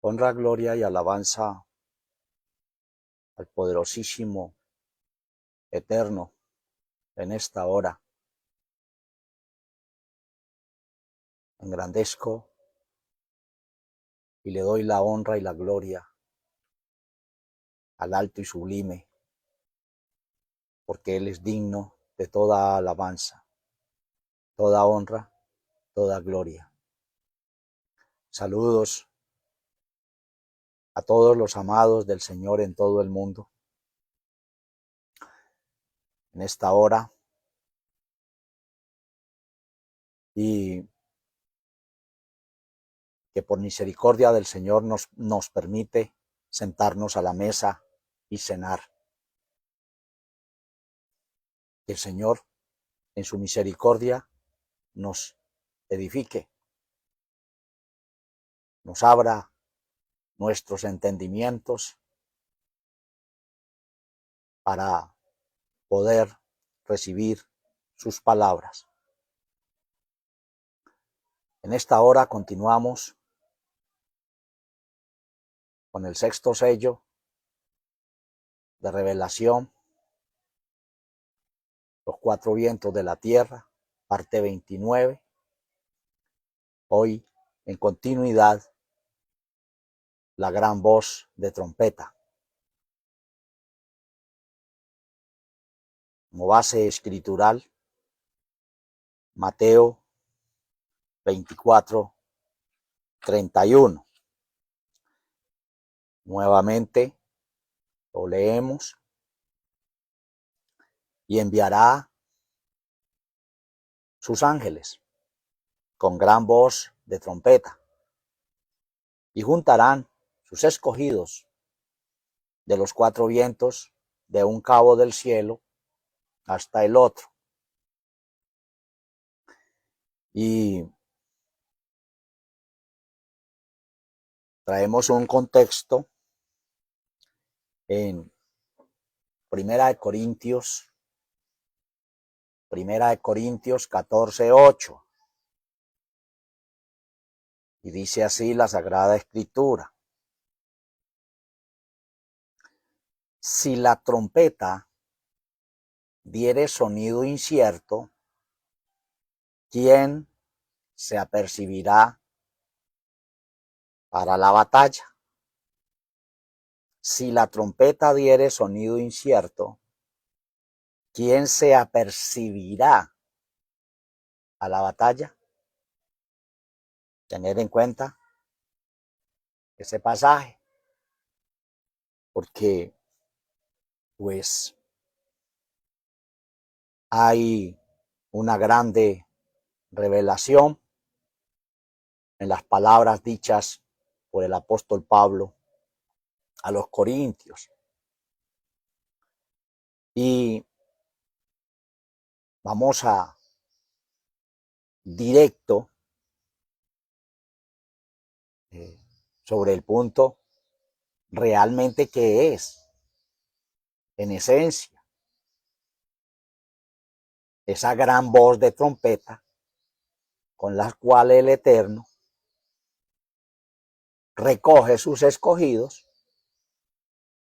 Honra, gloria y alabanza al poderosísimo, eterno, en esta hora. Engrandezco y le doy la honra y la gloria al alto y sublime, porque Él es digno de toda alabanza, toda honra, toda gloria. Saludos a todos los amados del Señor en todo el mundo. En esta hora, y que por misericordia del Señor nos permite sentarnos a la mesa y cenar. Que el Señor, en su misericordia, nos edifique, nos abra nuestros entendimientos para poder recibir sus palabras. En esta hora continuamos con el sexto sello de revelación, los cuatro vientos de la tierra, parte 29. Hoy, en continuidad, la gran voz de trompeta. Como base escritural, Mateo 24, 31. Nuevamente lo leemos. Y enviará sus ángeles con gran voz de trompeta, y juntarán sus escogidos de los cuatro vientos, de un cabo del cielo hasta el otro. Y traemos un contexto en Primera de Corintios 14:8. Y dice así la Sagrada Escritura: si la trompeta diere sonido incierto, ¿quién se apercibirá para la batalla? Si la trompeta diere sonido incierto, ¿quién se apercibirá a la batalla? Tener en cuenta ese pasaje, porque pues hay una grande revelación en las palabras dichas por el apóstol Pablo a los corintios. Y vamos a directo sobre el punto realmente que es, en esencia, esa gran voz de trompeta con la cual el Eterno recoge sus escogidos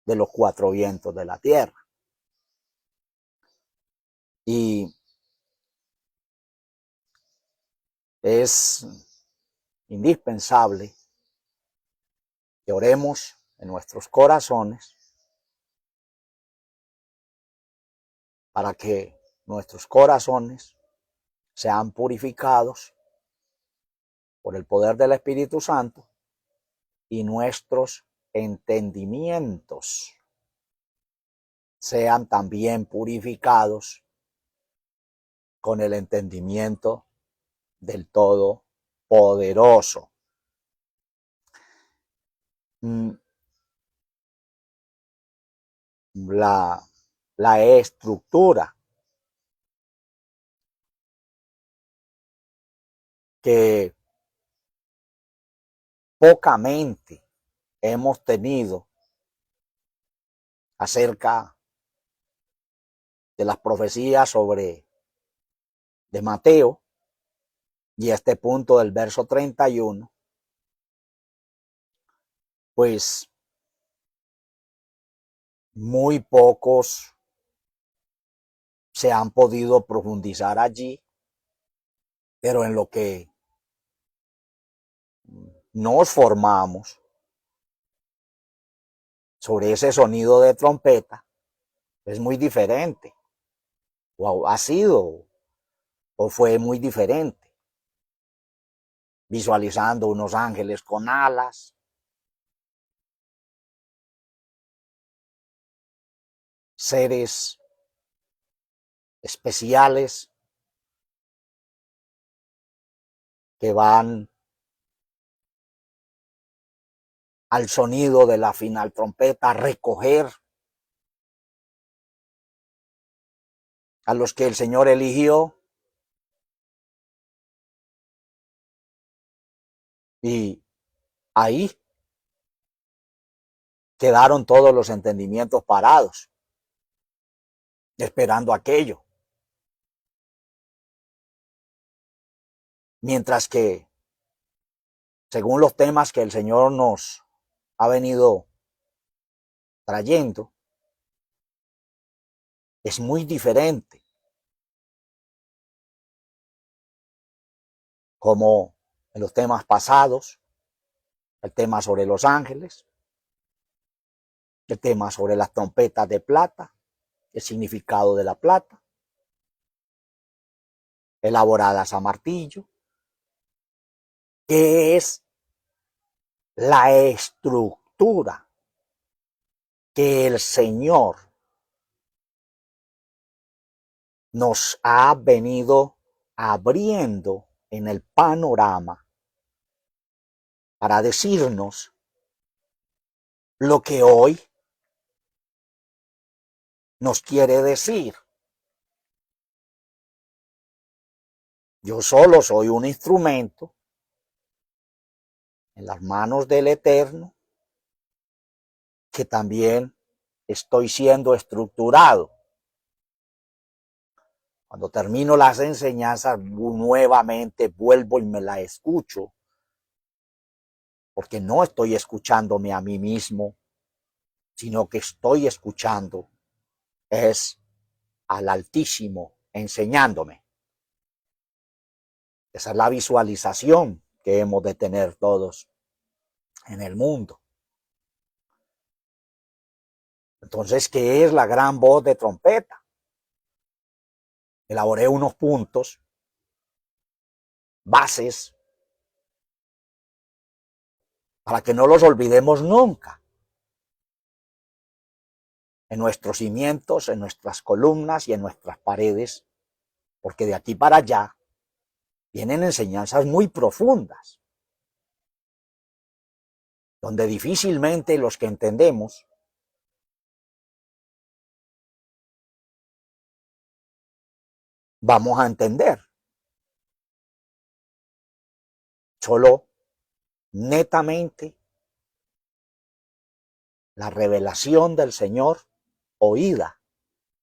de los cuatro vientos de la tierra. Y es indispensable que oremos en nuestros corazones para que nuestros corazones sean purificados por el poder del Espíritu Santo y nuestros entendimientos sean también purificados con el entendimiento del Todopoderoso. La estructura que pocamente hemos tenido acerca de las profecías de Mateo, y este punto del verso 31 pues muy pocos se han podido profundizar allí, pero en lo que nos formamos sobre ese sonido de trompeta es muy diferente, o ha sido, o fue muy diferente, visualizando unos ángeles con alas, seres especiales que van al sonido de la final trompeta a recoger a los que el Señor eligió, y ahí quedaron todos los entendimientos parados, esperando aquello. Mientras que, según los temas que el Señor nos ha venido trayendo, es muy diferente. Como en los temas pasados, el tema sobre los ángeles, el tema sobre las trompetas de plata, el significado de la plata, elaboradas a martillo, que es la estructura que el Señor nos ha venido abriendo en el panorama para decirnos lo que hoy nos quiere decir. Yo solo soy un instrumento en las manos del Eterno, que también estoy siendo estructurado. Cuando termino las enseñanzas, nuevamente vuelvo y me la escucho, porque no estoy escuchándome a mí mismo, sino que estoy escuchando es al Altísimo enseñándome. Esa es la visualización que hemos de tener todos en el mundo. Entonces, ¿qué es la gran voz de trompeta? Elaboré unos puntos, bases, para que no los olvidemos nunca. En nuestros cimientos, en nuestras columnas y en nuestras paredes, porque de aquí para allá vienen enseñanzas muy profundas, donde difícilmente los que entendemos vamos a entender. Solo netamente la revelación del Señor oída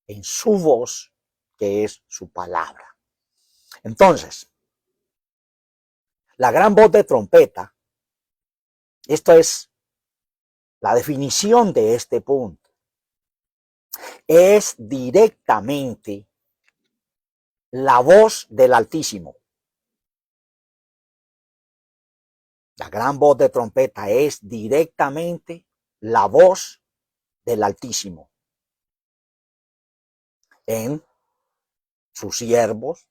en su voz, que es su palabra. Entonces, la gran voz de trompeta, esto es la definición de este punto, es directamente la voz del Altísimo. La gran voz de trompeta es directamente la voz del Altísimo en sus siervos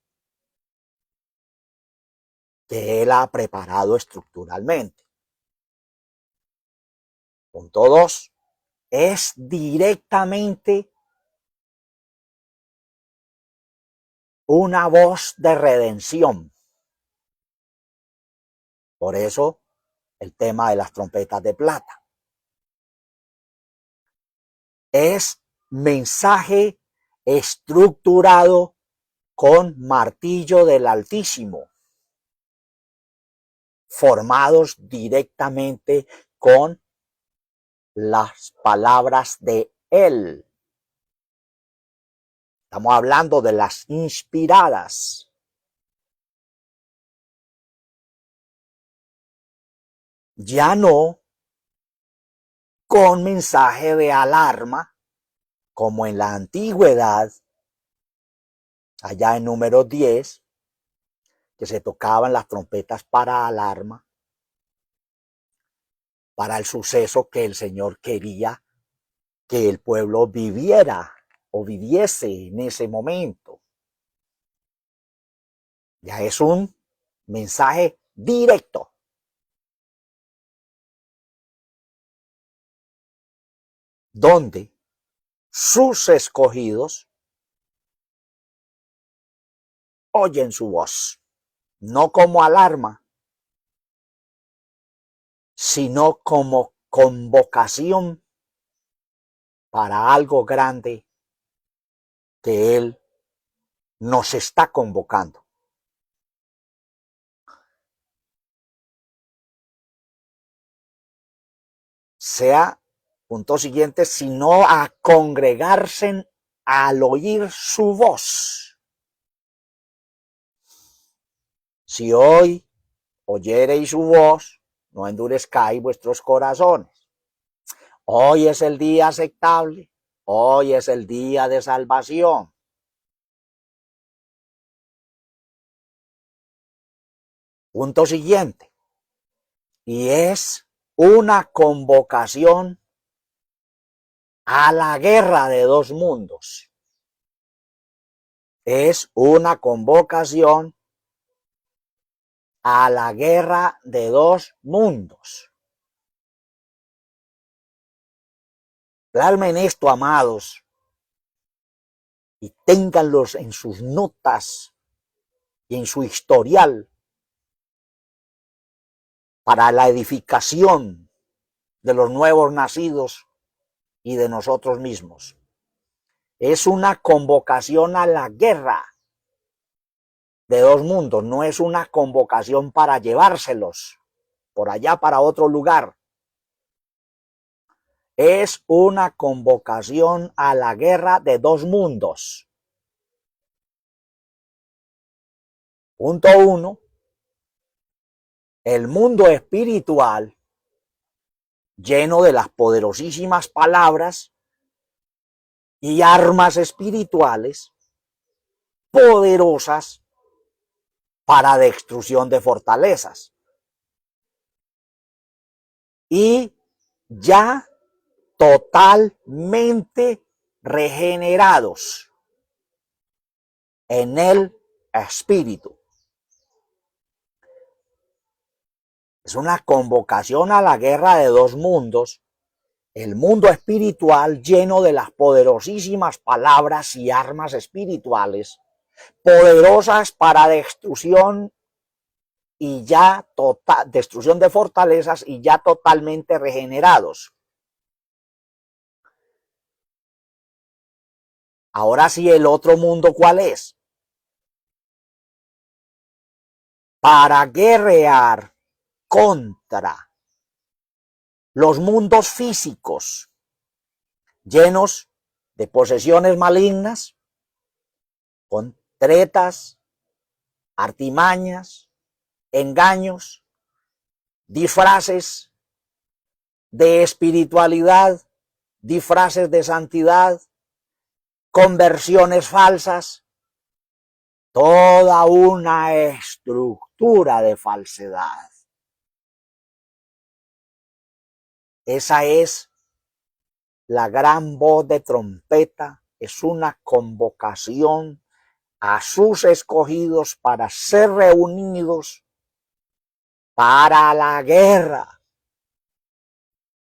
que Él ha preparado estructuralmente. Punto 2. Es directamente una voz de redención. Por eso el tema de las trompetas de plata. Es mensaje estructurado con martillo del Altísimo, formados directamente con las palabras de Él. Estamos hablando de las inspiradas. Ya no con mensaje de alarma, como en la antigüedad, allá en Números 10, que se tocaban las trompetas para alarma, para el suceso que el Señor quería que el pueblo viviera o viviese en ese momento. Ya es un mensaje directo. Donde sus escogidos oyen su voz, no como alarma, sino como convocación para algo grande que Él nos está convocando. Sea, punto siguiente, sino a congregarse al oír su voz. Si hoy oyereis su voz, no endurezcáis vuestros corazones. Hoy es el día aceptable, hoy es el día de salvación. Punto siguiente. Y es una convocación a la guerra de dos mundos. Es una convocación a la guerra de dos mundos. Plasmen esto, amados, y ténganlos en sus notas y en su historial para la edificación de los nuevos nacidos y de nosotros mismos. Es una convocación a la guerra de dos mundos, no es una convocación para llevárselos por allá para otro lugar. Es una convocación a la guerra de dos mundos. Punto 1. El mundo espiritual, lleno de las poderosísimas palabras y armas espirituales poderosas para destrucción de fortalezas. Y ya totalmente regenerados en el espíritu. Es una convocación a la guerra de dos mundos, el mundo espiritual lleno de las poderosísimas palabras y armas espirituales, poderosas para destrucción y ya total, destrucción de fortalezas y ya totalmente regenerados. Ahora sí, el otro mundo, ¿cuál es? Para guerrear contra los mundos físicos llenos de posesiones malignas, con tretas, artimañas, engaños, disfraces de espiritualidad, disfraces de santidad, conversiones falsas, toda una estructura de falsedad. Esa es la gran voz de trompeta, es una convocación a sus escogidos para ser reunidos para la guerra.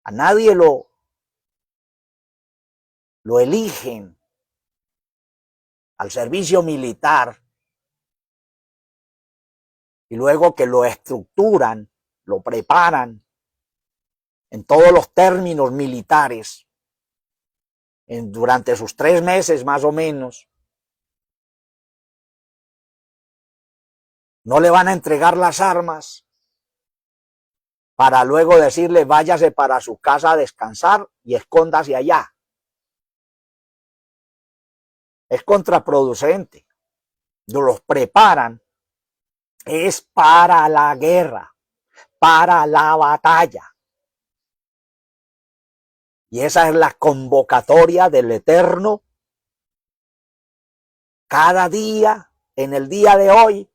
A nadie lo eligen al servicio militar y luego que lo estructuran, lo preparan en todos los términos militares durante sus 3 meses más o menos. No le van a entregar las armas para luego decirle váyase para su casa a descansar y escóndase allá. Es contraproducente. Los preparan es para la guerra, para la batalla. Y esa es la convocatoria del Eterno cada día, en el día de hoy,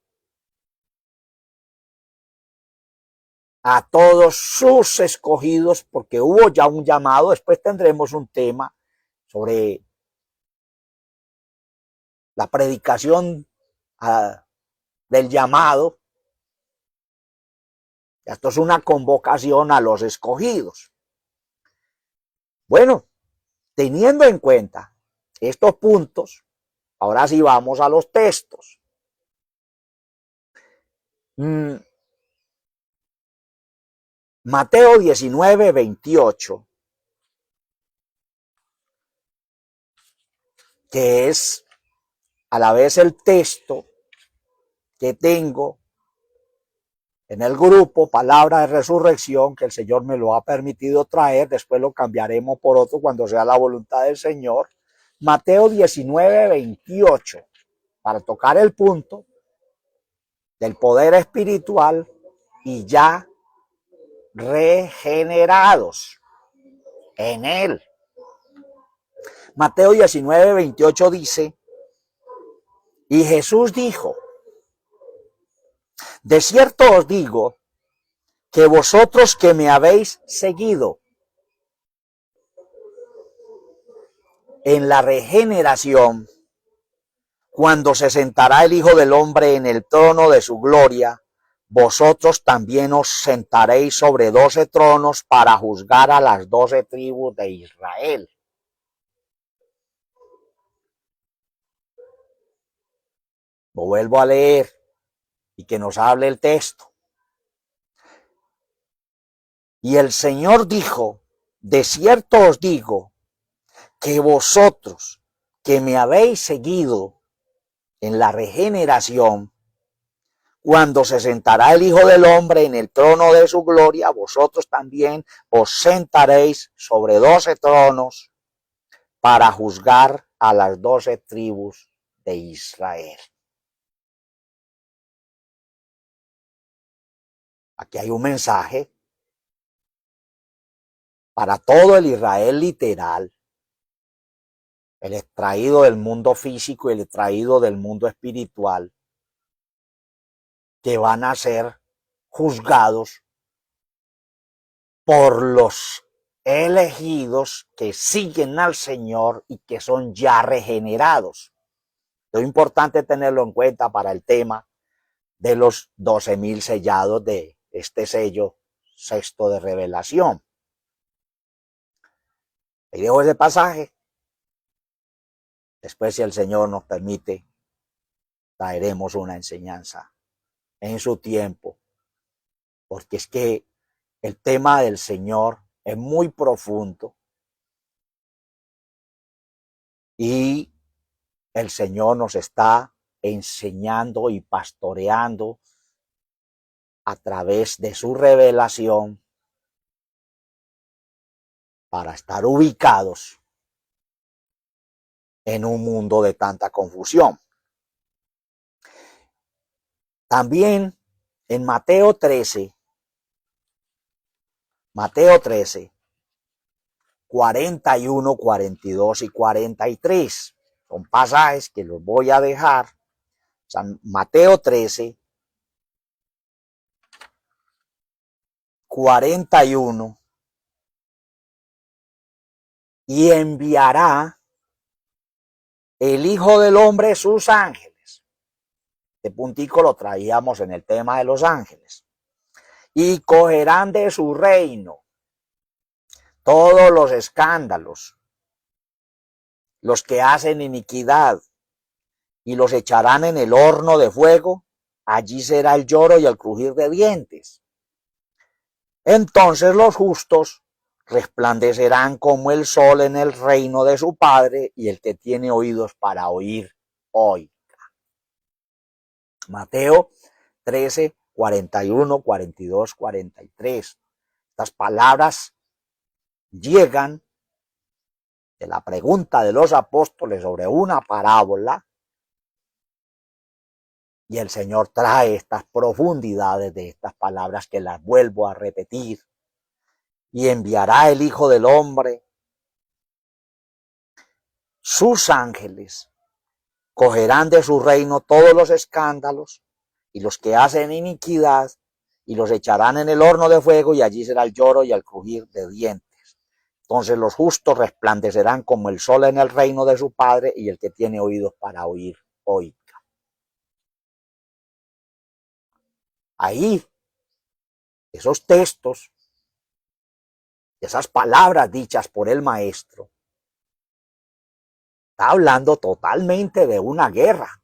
a todos sus escogidos, porque hubo ya un llamado. Después tendremos un tema sobre la predicación del llamado. Esto es una convocación a los escogidos. Bueno, teniendo en cuenta estos puntos, ahora sí vamos a los textos. Mateo 19, 28, que es a la vez el texto que tengo en el grupo Palabra de Resurrección, que el Señor me lo ha permitido traer. Después lo cambiaremos por otro cuando sea la voluntad del Señor. Mateo 19, 28, para tocar el punto del poder espiritual y ya regenerados en Él. Mateo 19, 28 dice: y Jesús dijo, de cierto os digo que vosotros que me habéis seguido en la regeneración, cuando se sentará el Hijo del Hombre en el trono de su gloria, vosotros también os sentaréis sobre 12 tronos para juzgar a las 12 tribus de Israel. Lo vuelvo a leer y que nos hable el texto. Y el Señor dijo, de cierto os digo, que vosotros que me habéis seguido en la regeneración, cuando se sentará el Hijo del Hombre en el trono de su gloria, vosotros también os sentaréis sobre 12 tronos para juzgar a las 12 tribus de Israel. Aquí hay un mensaje para todo el Israel literal, el extraído del mundo físico y el extraído del mundo espiritual, que van a ser juzgados por los elegidos que siguen al Señor y que son ya regenerados. Es importante tenerlo en cuenta para el tema de los 12,000 sellados de este sello sexto de revelación. Ahí dejo ese pasaje. Después, si el Señor nos permite, traeremos una enseñanza en su tiempo, porque es que el tema del Señor es muy profundo y el Señor nos está enseñando y pastoreando a través de su revelación para estar ubicados en un mundo de tanta confusión. También en Mateo 13, 41, 42 y 43. Son pasajes que los voy a dejar. Mateo 13, 41. Y enviará el Hijo del Hombre sus ángeles. Este puntico lo traíamos en el tema de los ángeles. Y cogerán de su reino todos los escándalos, los que hacen iniquidad, y los echarán en el horno de fuego. Allí será el lloro y el crujir de dientes. Entonces los justos resplandecerán como el sol en el reino de su Padre, y el que tiene oídos para oír, oiga. Mateo 13, 41, 42, 43. Estas palabras llegan de la pregunta de los apóstoles sobre una parábola, y el Señor trae estas profundidades de estas palabras que las vuelvo a repetir. Y enviará el Hijo del Hombre sus ángeles cogerán de su reino todos los escándalos y los que hacen iniquidad, y los echarán en el horno de fuego, y allí será el lloro y el crujir de dientes. Entonces los justos resplandecerán como el sol en el reino de su Padre, y el que tiene oídos para oír, oiga. Ahí, esos textos, esas palabras dichas por el maestro, está hablando totalmente de una guerra.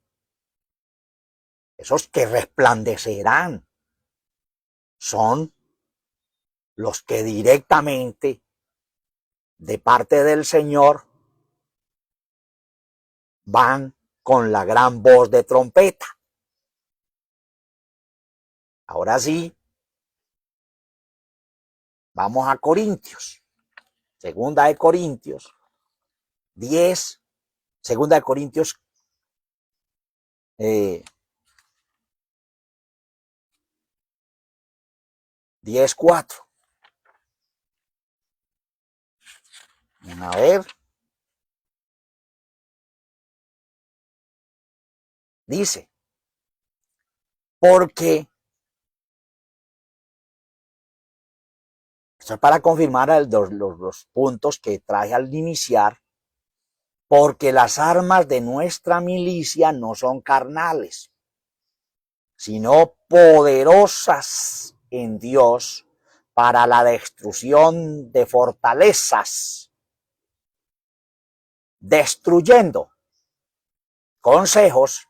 Esos que resplandecerán son los que directamente de parte del Señor van con la gran voz de trompeta. Ahora sí, vamos a Corintios. Segunda de Corintios 10, segunda de Corintios 10:4. A ver. Dice, porque, esto es para confirmar los puntos que traje al iniciar, porque las armas de nuestra milicia no son carnales, sino poderosas en Dios para la destrucción de fortalezas, destruyendo consejos,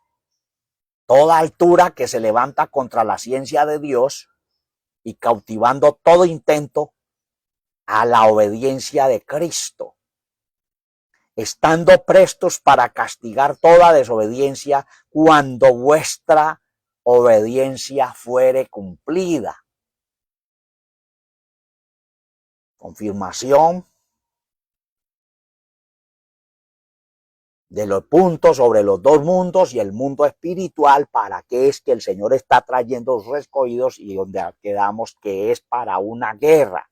toda altura que se levanta contra la ciencia de Dios y cautivando todo intento a la obediencia de Cristo, estando prestos para castigar toda desobediencia cuando vuestra obediencia fuere cumplida. Confirmación de los puntos sobre los dos mundos y el mundo espiritual, para qué es que el Señor está trayendo sus escogidos, y donde quedamos que es para una guerra,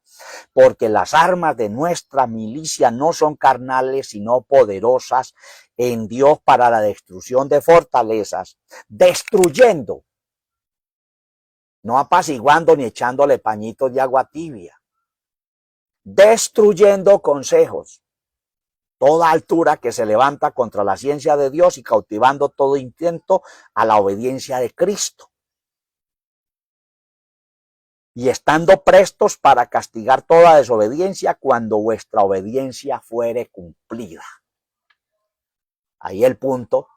porque las armas de nuestra milicia no son carnales, sino poderosas en Dios para la destrucción de fortalezas, destruyendo, no apaciguando ni echándole pañitos de agua tibia, destruyendo consejos, toda altura que se levanta contra la ciencia de Dios y cautivando todo intento a la obediencia de Cristo. Y estando prestos para castigar toda desobediencia cuando vuestra obediencia fuere cumplida. Ahí el punto.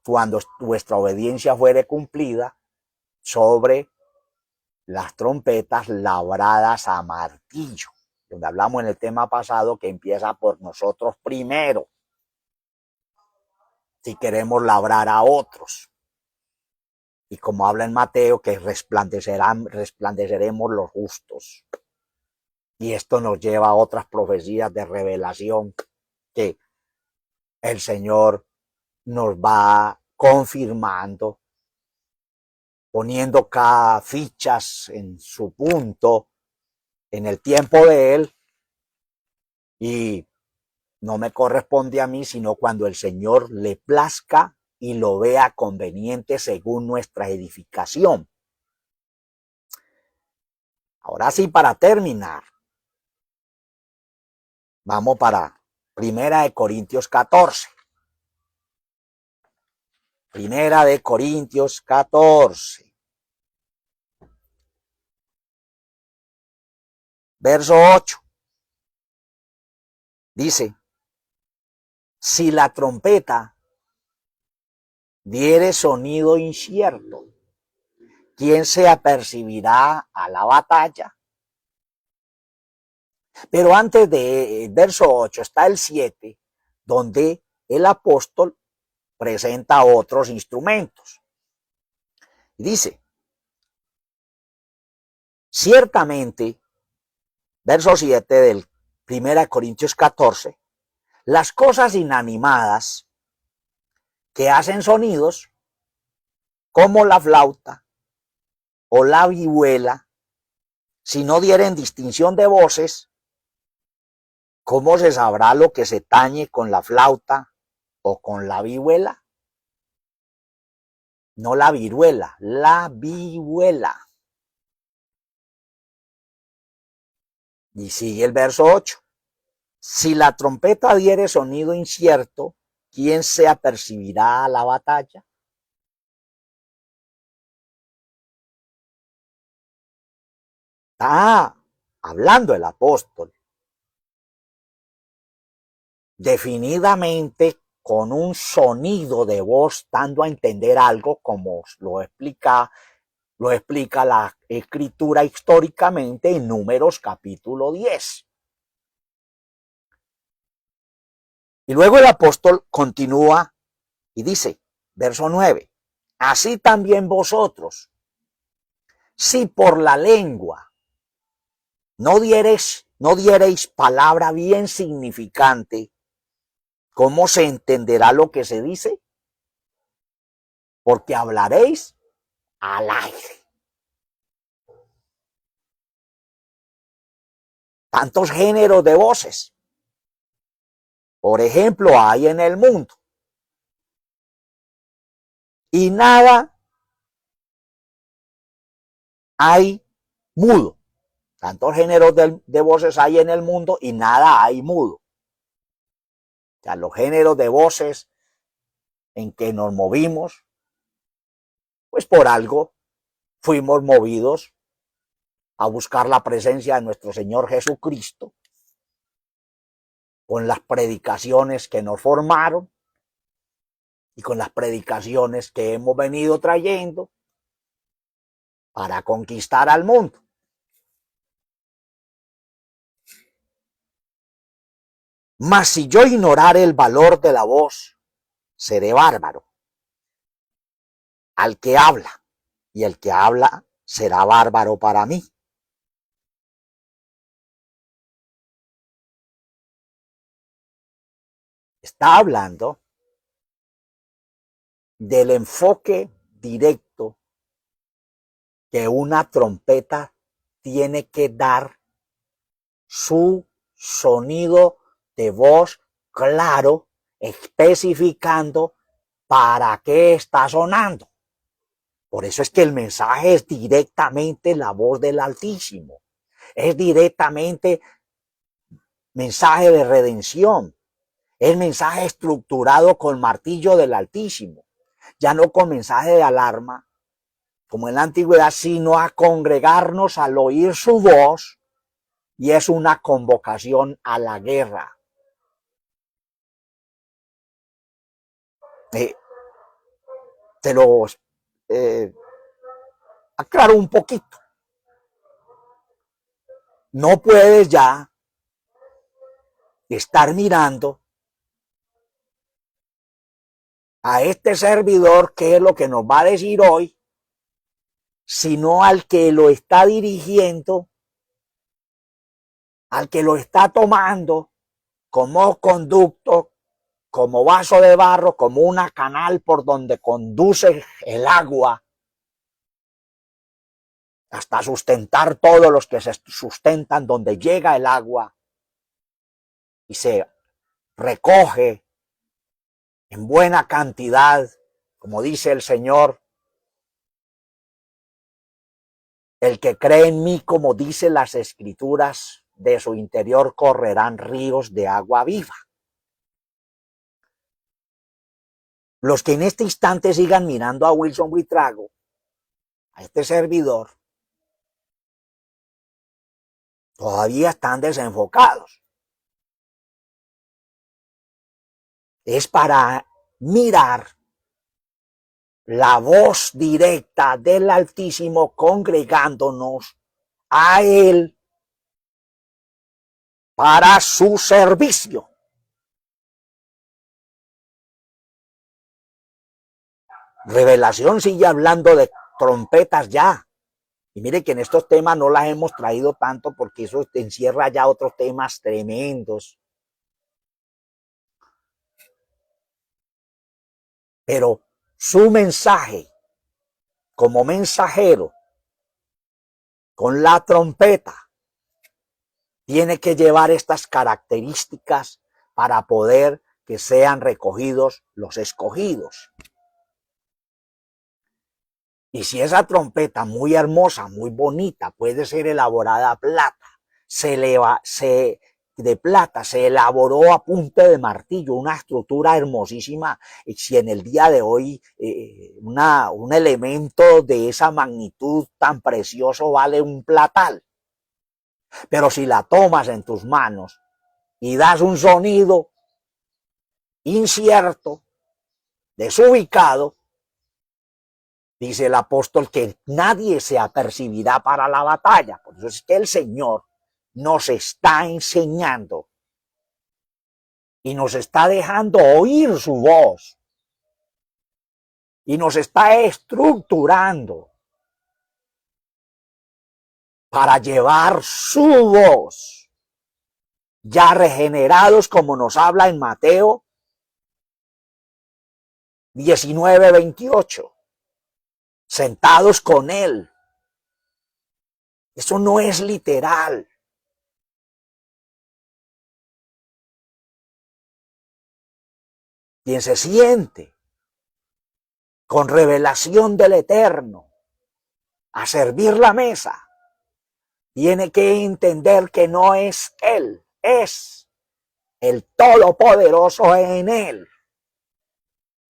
Cuando vuestra obediencia fuere cumplida sobre las trompetas labradas a martillo, donde hablamos en el tema pasado que empieza por nosotros primero, si queremos labrar a otros. Y como habla en Mateo, que resplandeceremos los justos. Y esto nos lleva a otras profecías de revelación que el Señor nos va confirmando, poniendo cada fichas en su punto, en el tiempo de Él, y no me corresponde a mí, sino cuando el Señor le plazca y lo vea conveniente según nuestra edificación. Ahora sí, para terminar, vamos para Primera de Corintios 14. Primera de Corintios 14. Verso 8. Dice, si la trompeta diere sonido incierto, ¿quién se apercibirá a la batalla? Pero antes de verso 8 está el 7, donde el apóstol presenta otros instrumentos. Y dice, ciertamente, verso 7 del 1 Corintios 14, las cosas inanimadas que hacen sonidos, como la flauta o la vihuela, si no dieren distinción de voces, ¿cómo se sabrá lo que se tañe con la flauta o con la vihuela? No la viruela, la vihuela. Y sigue el verso 8. Si la trompeta diere sonido incierto, ¿quién se apercibirá a la batalla? Está hablando el apóstol definidamente con un sonido de voz, dando a entender algo como lo explica la escritura históricamente en Números capítulo 10. Y luego el apóstol continúa y dice, verso 9, así también vosotros, si por la lengua no diereis palabra bien significante, ¿cómo se entenderá lo que se dice? Porque hablaréis al aire. Tantos géneros de voces, por ejemplo, hay en el mundo. Y nada hay mudo. Tantos géneros de voces hay en el mundo y nada hay mudo. O sea, los géneros de voces en que nos movimos, pues por algo fuimos movidos a buscar la presencia de nuestro Señor Jesucristo con las predicaciones que nos formaron y con las predicaciones que hemos venido trayendo para conquistar al mundo. Mas si yo ignorare el valor de la voz, seré bárbaro al que habla, y el que habla será bárbaro para mí. Está hablando del enfoque directo que una trompeta tiene que dar su sonido de voz claro, especificando para qué está sonando. Por eso es que el mensaje es directamente la voz del Altísimo. Es directamente mensaje de redención. Es mensaje estructurado con martillo del Altísimo. Ya no con mensaje de alarma, como en la antigüedad, sino a congregarnos al oír su voz, y es una convocación a la guerra. Te lo aclaro un poquito. No puedes ya estar mirando a este servidor qué es lo que nos va a decir hoy, sino al que lo está dirigiendo, al que lo está tomando como conducto, como vaso de barro, como una canal por donde conduce el agua hasta sustentar todos los que se sustentan donde llega el agua y se recoge en buena cantidad, como dice el Señor. El que cree en mí, como dicen las Escrituras, de su interior correrán ríos de agua viva. Los que en este instante sigan mirando a Wilson Buitrago, a este servidor, todavía están desenfocados. Es para mirar la voz directa del Altísimo congregándonos a Él para su servicio. Revelación sigue hablando de trompetas ya. Y mire que en estos temas no las hemos traído tanto porque eso encierra ya otros temas tremendos. Pero su mensaje como mensajero con la trompeta tiene que llevar estas características para poder que sean recogidos los escogidos. Y si esa trompeta muy hermosa, muy bonita, puede ser elaborada a plata, de plata se elaboró a punta de martillo, una estructura hermosísima. Y si en el día de hoy un elemento de esa magnitud tan precioso vale un platal, pero si la tomas en tus manos y das un sonido incierto, desubicado, dice el apóstol que nadie se apercibirá para la batalla. Por eso es que el Señor nos está enseñando y nos está dejando oír su voz y nos está estructurando para llevar su voz, ya regenerados, como nos habla en Mateo 19:28, sentados con él. Eso no es literal. Quien se siente con revelación del Eterno a servir la mesa, tiene que entender que no es él, es el Todopoderoso en él.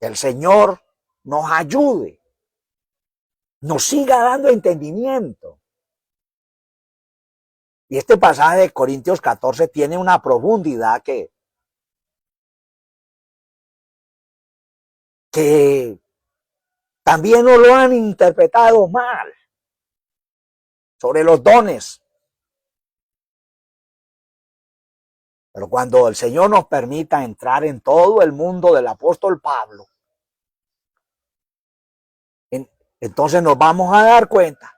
Que el Señor nos ayude, nos siga dando entendimiento. Y este pasaje de Corintios 14 tiene una profundidad que también nos lo han interpretado mal sobre los dones. Pero cuando el Señor nos permita entrar en todo el mundo del apóstol Pablo, entonces nos vamos a dar cuenta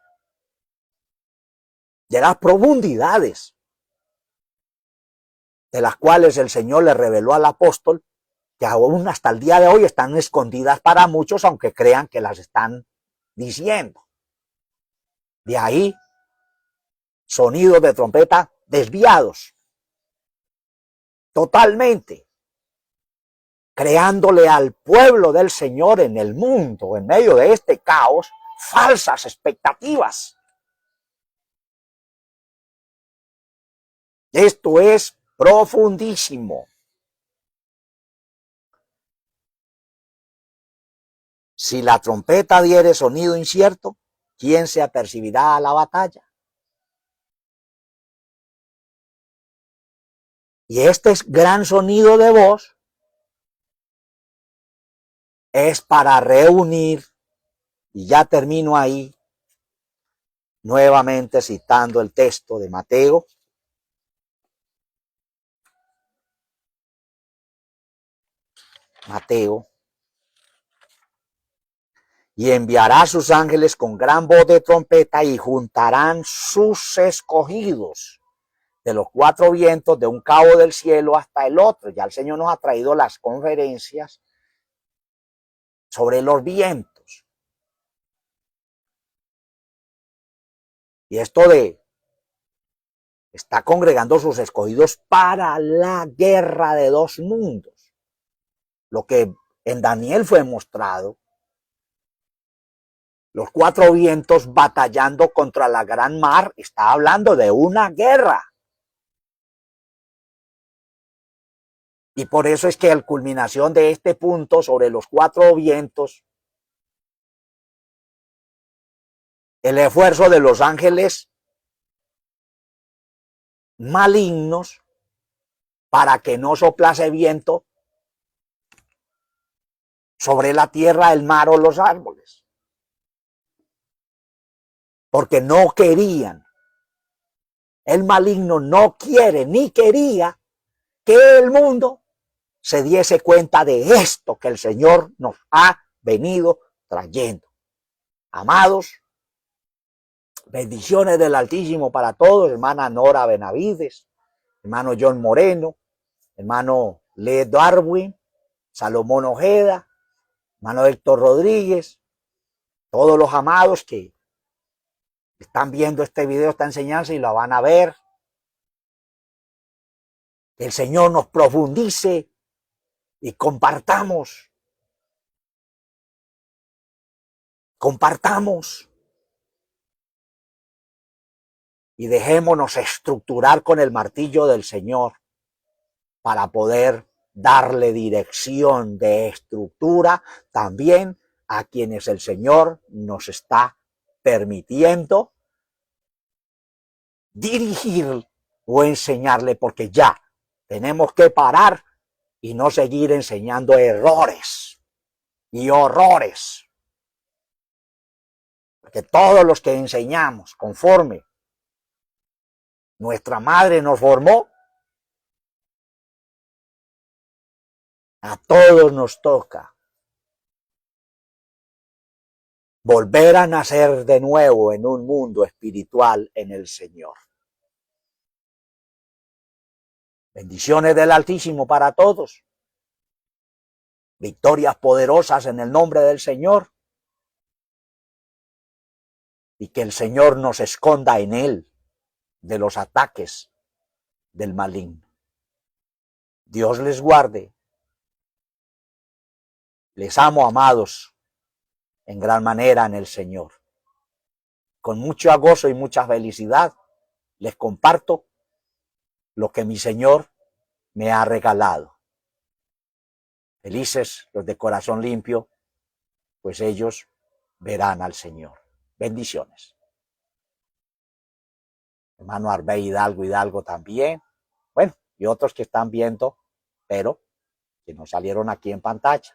de las profundidades de las cuales el Señor le reveló al apóstol, que aún hasta el día de hoy están escondidas para muchos, aunque crean que las están diciendo. De ahí, sonidos de trompeta desviados, totalmente, creándole al pueblo del Señor en el mundo, en medio de este caos, falsas expectativas. Esto es profundísimo. Si la trompeta diere sonido incierto, ¿quién se apercibirá a la batalla? Y este gran sonido de voz es para reunir, y ya termino ahí, nuevamente citando el texto de Mateo. Y enviará a sus ángeles con gran voz de trompeta y juntarán sus escogidos de los cuatro vientos, de un cabo del cielo hasta el otro. Ya el Señor nos ha traído las conferencias sobre los vientos. Y esto está congregando sus escogidos para la guerra de dos mundos. Lo que en Daniel fue mostrado, los cuatro vientos batallando contra la gran mar, está hablando de una guerra. Y por eso es que la culminación de este punto sobre los cuatro vientos, el esfuerzo de los ángeles malignos para que no soplase viento sobre la tierra, el mar o los árboles. Porque no querían, el maligno no quiere ni quería que el mundo se diese cuenta de esto que el Señor nos ha venido trayendo. Amados, bendiciones del Altísimo para todos, hermana Nora Benavides, hermano John Moreno, hermano Lee Darwin, Salomón Ojeda, hermano Héctor Rodríguez, todos los amados que están viendo este video, esta enseñanza y la van a ver. Que el Señor nos profundice y compartamos y dejémonos estructurar con el martillo del Señor para poder darle dirección de estructura también a quienes el Señor nos está permitiendo dirigir o enseñarle, porque ya tenemos que parar y no seguir enseñando errores y horrores. Porque todos los que enseñamos conforme nuestra madre nos formó, a todos nos toca volver a nacer de nuevo en un mundo espiritual en el Señor. Bendiciones del Altísimo para todos. Victorias poderosas en el nombre del Señor. Y que el Señor nos esconda en Él de los ataques del maligno. Dios les guarde. Les amo, amados, en gran manera en el Señor. Con mucho gozo y mucha felicidad les comparto lo que mi Señor me ha regalado. Felices los de corazón limpio, pues ellos verán al Señor. Bendiciones. Hermano Arbey Hidalgo también. Bueno, y otros que están viendo, pero que no salieron aquí en pantalla.